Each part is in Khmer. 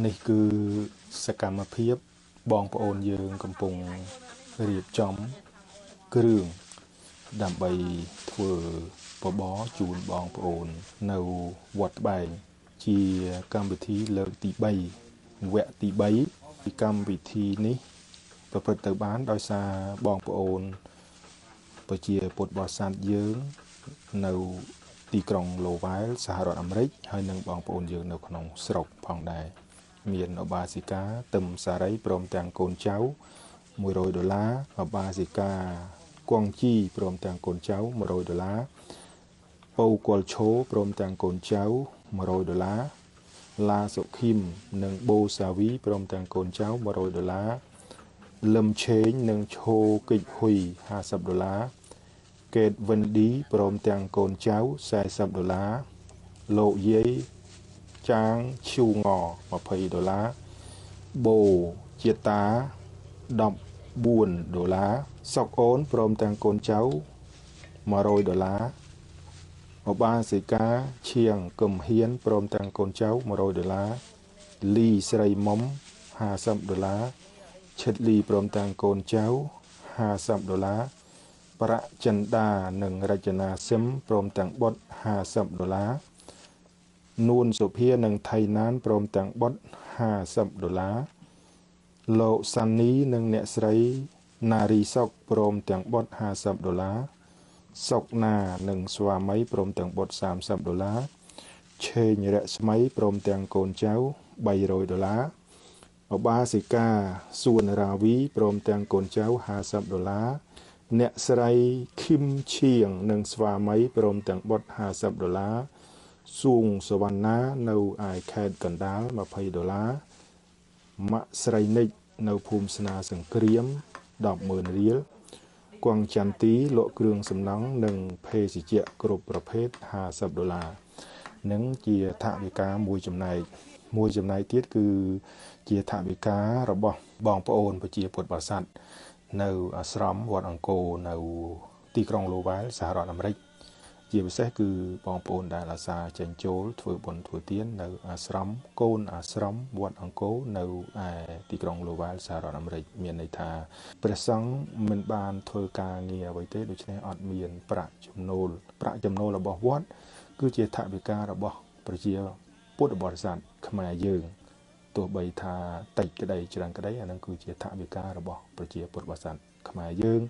នេះគឺសកម្មភាពបងប្អូនយើងកំពុងរៀបចំគ្រឿងដើម្បីធ្វើបបរជូនបងប្អូននៅវត្តត្បែងជាកម្មវិធីលើកទី3វគ្គទី3ពីកម្មវិធីនេះប្រព្រឹត្តទៅបានដោយសារបងប្អូនប្រជាពុទ្ធបរិស័ទយើងនៅទីក្រុង Lowell សហរដ្ឋអាមេរិកហើយនិងបងប្អូនយើងនៅក្នុងស្រុកផងដែរមានឧបាសិកាទឹមសារីព្រមទាំងកូនចៅ$100ឧបាសិកាគង់ជីព្រមទាំងកូនចៅ$100ពៅគល់ឈោព្រមទាំងកូនចៅ$100ឡាសុខីមនិងបូសាវីព្រមទាំងកូនចៅ$100លឹមឆេងនិងឈោកិច្ចហ៊ុយ$50កេតវិនឌីព្រមទាំងកូនចៅ$40លោកយាយចាងឈូង$20បូជាតា$14សុកអូនព្រមទាំងកូនចៅ$100ឧបាសិកាឈៀងគឹមហ៊ានព្រមទាំងកូនចៅ$100លីស្រីមុំ$50ឈិតលីព្រមទាំងកូនចៅ$50ប្រាក់ចិន្តានិងរចនាសឹមព្រមទាំងបុត្រ$50នួនសុភានិងថៃណានព្រមទាំងបុត្រ$50លោកសានីនិងអ្នកស្រីណារីសុកព្រមទាំងបុត្រ$50សុកណានិងស្វាមីព្រមទាំងបុត្រ$30ឆេងរស្មីព្រមទាំងកូនចៅ$300ឧបាសិកាសួនរាវីព្រមទាំងកូនចៅ$50អ្នកស្រីឃឹមឈៀងនិងស្វាមីព្រមទាំងបុត្រ$50សួងសវណ្ណានៅឯខេត្តកណ្ដាល$20ម៉ាក់ស្រីនិចនៅភូមិស្នាសង្គ្រាម$10,000រៀលគង់ចន្ទីលក់គ្រឿងសំណង់និងភេសជ្ជៈគ្រប់ប្រភេទ$50និងជាថវិកាមួយចំណែកទៀតគឺជាថវិការបស់បងប្អូនប្រជាពុទ្ធបរិស័ទនៅអាស្រមវត្តអង្គរនៅទីក្រុង Lowell សហរដ្ឋអាមេរិកជាពិសេសគឺបងប្អូនដែលអាសាចេញចូលធ្វើបុណ្យធ្វើទាននៅអាស្រមកូនអាស្រមវត្តអង្គរនៅឯទីក្រុង Lowell សហរដ្ឋអាមេរិកមានន័យថាព្រះសង្ឃមិនបានធ្វើការងារអ្វីទេដូច្នេះអត់មានប្រាក់ចំណូលរបស់វត្តគឺជាថវិការបស់ប្រជាពុទ្ធបរិស័ទខ្មែរយើងទោះបីថាតិចក្តីច្រើនក្តីអានឹងគឺជាថវិការបស់ប្រជាពុទ្ធបរិស័ទខ្មែរយើង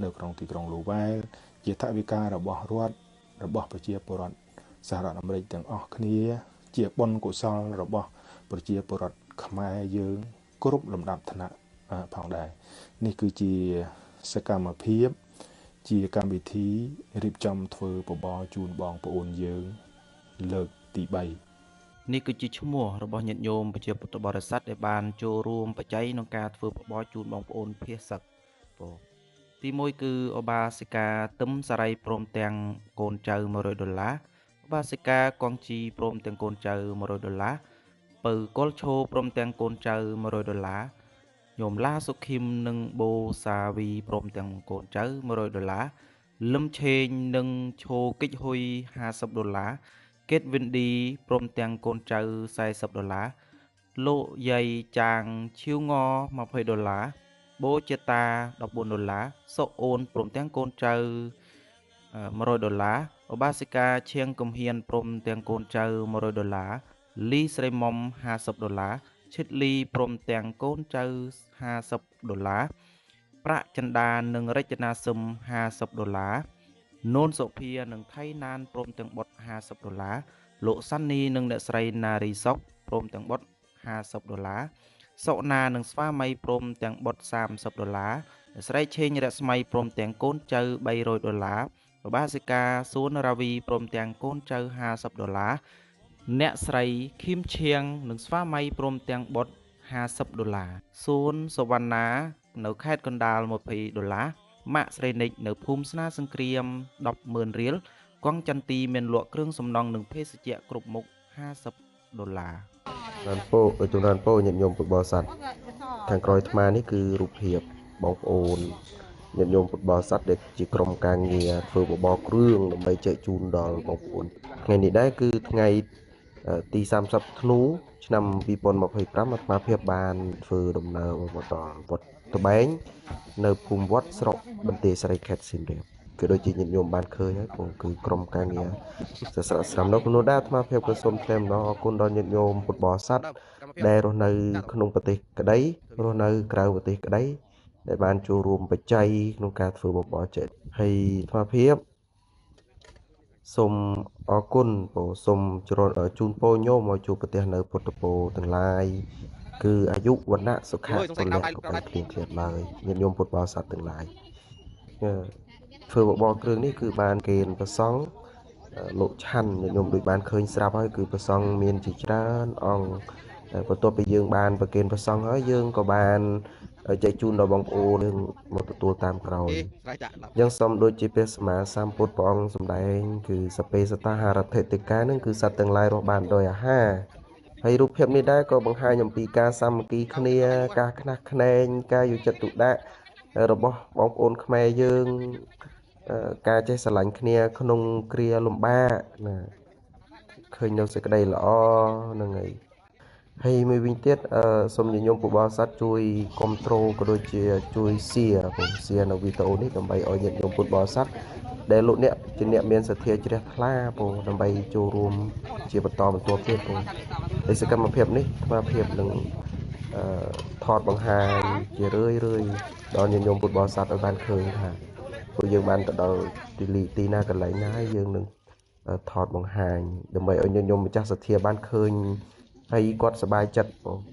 នៅក្នុងទីក្រុង Lowell ជាថវិការបស់រដ្ឋរបស់ប្រជាពលរដ្ឋសហរដ្ឋអាមេរិកទាំងអស់គ្នាជាបុណ្យកុសលរបស់ប្រជាពលរដ្ឋខ្មែរយើងគ្រប់លំដាប់ឋានៈផងដែរនេះគឺជាសកម្មភាពជាកម្មវិធីរៀបចំធ្វើបបរជូនបងប្អូនយើងលើកទី3នេះគឺជាឈ្មោះរបស់ញាតិញោមប្រជាពុទ្ធបរិស័ទដែលបានចូលរួមបច្ច័យក្នុងការធ្វើបបរជូនបងប្អូនភាសឹកបងទី1គឺឧបាសិកាទឹមសារីព្រមទាំងកូនចៅ$100ឧបាសិកាកងជីព្រមទាំងកូនចៅ$100ពៅកុលឈោព្រមទាំងកូនចៅ$100ញោមឡាសុខីមនិងបូសាវីព្រមទាំងកូនចៅ$100លឹមឆេងនិងឈោកិច្ចហ៊ុយ$50កេតវិនឌីព្រមទាំងកូនចៅ$40លោកយាយចាងឈៀវង$20បូជាតា$14សុកអូនព្រមទាំងកូនចៅ$100ឧបាសិកាឈៀងគំហ៊ានព្រមទាំងកូនចៅ$100លីស្រីមុំ$50ឈិតលីព្រមទាំងកូនចៅ$50ប្រាក់ចិន្តានិងរចនាសឹម$50នូនសុភានិងថៃណានព្រមទាំងបុត្រ$50លោកសានីនិងអ្នកស្រីណារីសុកព្រមទាំងបុត្រ$50សុកណានិងស្វាមីព្រមទាំងបុត្រ$30អ្នកស្រីឆេងរស្មីព្រមទាំងកូនចៅ$300ឧបាសិកាសួនរាវីព្រមទាំងកូនចៅ$50អ្នកស្រីឃីមឈៀងនិងស្វាមីព្រមទាំងបុត្រ$50សួនសវណ្ណានៅខេត្តកណ្ដាល$20ម៉ាក់ស្រីនិចនៅភូមិស្នាសង្គ្រាម$10,000រៀលកងចន្ទីមានលក់គ្រឿងសំណង់និងភេសជ្ជៈគ្រប់មុខ$50បានពោជំនាន់ពោញាតិញោមពុទ្ធបរិស័ទខាងក្រោយអាត្មានេះគឺរូបភាពបងប្អូនញាតិញោមពុទ្ធបរិស័ទដែលជាក្រុមការងារធ្វើបបរគ្រឿងដើម្បីចែកជូនដល់បងប្អូនថ្ងៃនេះដែរគឺថ្ងៃ ទី30ធ្នូឆ្នាំ2025អាត្មាភាពបានធ្វើដំណើរមកដល់វត្តត្បែងនៅភូមិវត្តស្រុកបន្ទាយស្រីខេត្តសៀមរាបគឺដូចជាញាតិញោមបានឃើញហើយបងគឺក្រុមការងារស្រស់ស្រាំនោះនោះដែរអាត្មាភាពក៏សូមថ្លែងអំណរអគុណដល់ញាតិញោមពុទ្ធបរិស័ទដែលរស់នៅក្នុងប្រទេសក្តីរស់នៅក្រៅប្រទេសក្តីដែលបានចូលរួមបច្ច័យក្នុងការធ្វើបបរចិត្តហើយអាត្មាភាពសូមអរគុណបងសូមជូនពរញោមឲ្យជួបប្រទះនៅពុទ្ធពរទាំងឡាយគឺអាយុវណ្ណៈសុខៈពលៈក៏បានគ្លៀងគ្លាតឡើយញាតិញោមពុទ្ធបរិស័ទទាំងឡាយធ្វើបបរគ្រឿងនេះគឺបានគេនប្រសង់លោកឆាន់ញាតិញោមដូចបានឃើញស្រាប់ហើយគឺប្រសង់មានជាច្រើនអង្គបន្ទាប់ពីយើងបានប្រគេនប្រសង់ហើយយើងក៏បានចែកជូនដល់បងប្អូនយើងមកទទួលតាមក្រោយយើងសូមដូចជាព្រះសម្មាសម្ពុទ្ធព្រះអង្គសម្ដែងគឺសពេសតាហារថេតិកានឹងគឺសត្វទាំងឡាយរស់បានដោយអាហារហើយរូបភាពនេះដែរក៏បង្ហាញអំពីការសាមគ្គីគ្នាការខ្នះខ្នែងការយកចិត្តទុកដាក់របស់បងប្អូនខ្មែរយើងការចេះស្រឡាញ់គ្នាក្នុងគ្រាលំបាកណាឃើញនៅសេចក្តីល្អហ្នឹងហើយមួយវិញទៀតសូមញោមពុទ្ធបរិស័ទជួយគ្រប់គ្រងក៏ដូចជាជួយសៀនៅវីដេអូនេះដើម្បីឲ្យញាតិញោមពុទ្ធបរិស័ទដែលលោកអ្នកជាអ្នកមានសទ្ធាជ្រះថ្លាដើម្បីចូលរួមជាបន្តបន្ទាប់ទៀតហើយសកម្មភាពនេះអាត្មាភាពនឹងថតបង្ហាញជារឿយដល់ញាតិញោមពុទ្ធបរិស័ទឲ្យបានឃើញថាពួកយើងបានទៅដល់ទីណាកន្លែងណាយើងនឹងថតបង្ហាញដើម្បីឲ្យញាតិញោមម្ចាស់សទ្ធាបានឃើញហើយគាត់សប្បាយចិត្ត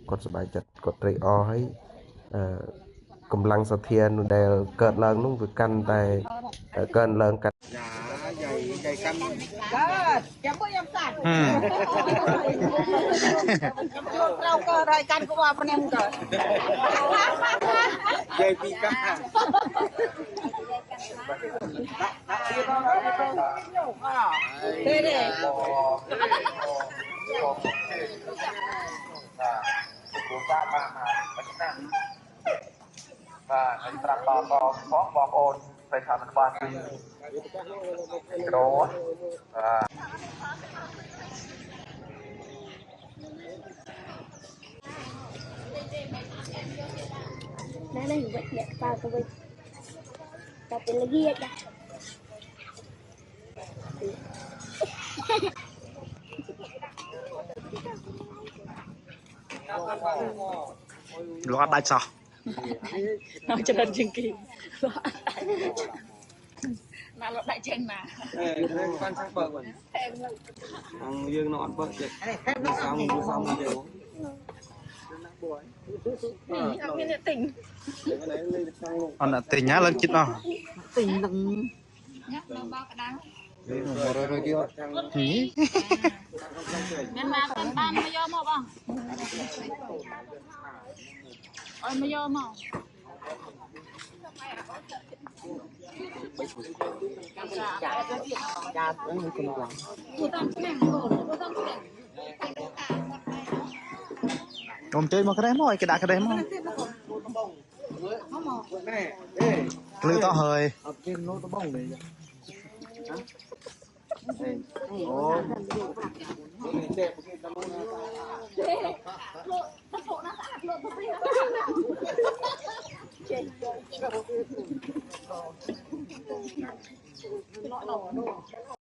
គាត់ត្រេកអរហើយកម្លាំងសទ្ធានោះដែលកើតឡើងនោះវាកាន់តែកើនឡើងកាន់យាយកាន់កើតចាំមួយខ្ញុំសាច់ត្រូវកើតហើយកាន់ក្បត់ខ្ញុំកើតយាយពីកាទេបាទហើយប្រាប់ដល់បងប្អូនไปทำบ้านโดนNó hình vậy đẹp vào cái vậy ta tên là ghiếc đó Lo đại sao nói cho đơn chừng kỳ mà nó đại trên mà quan sang bờ rồi dương nó ăn bờ vậy xong rồi ăn cái tỉnh anh là tiền nhá lên chít nào tỉnh đừng nhắc nó bao cái đắng rồi kia nên mà tên ban mới vô mà bông ơi mới vô mà ông chơi mà cái đấy thôi cái đá cái đấy mà lư to hơi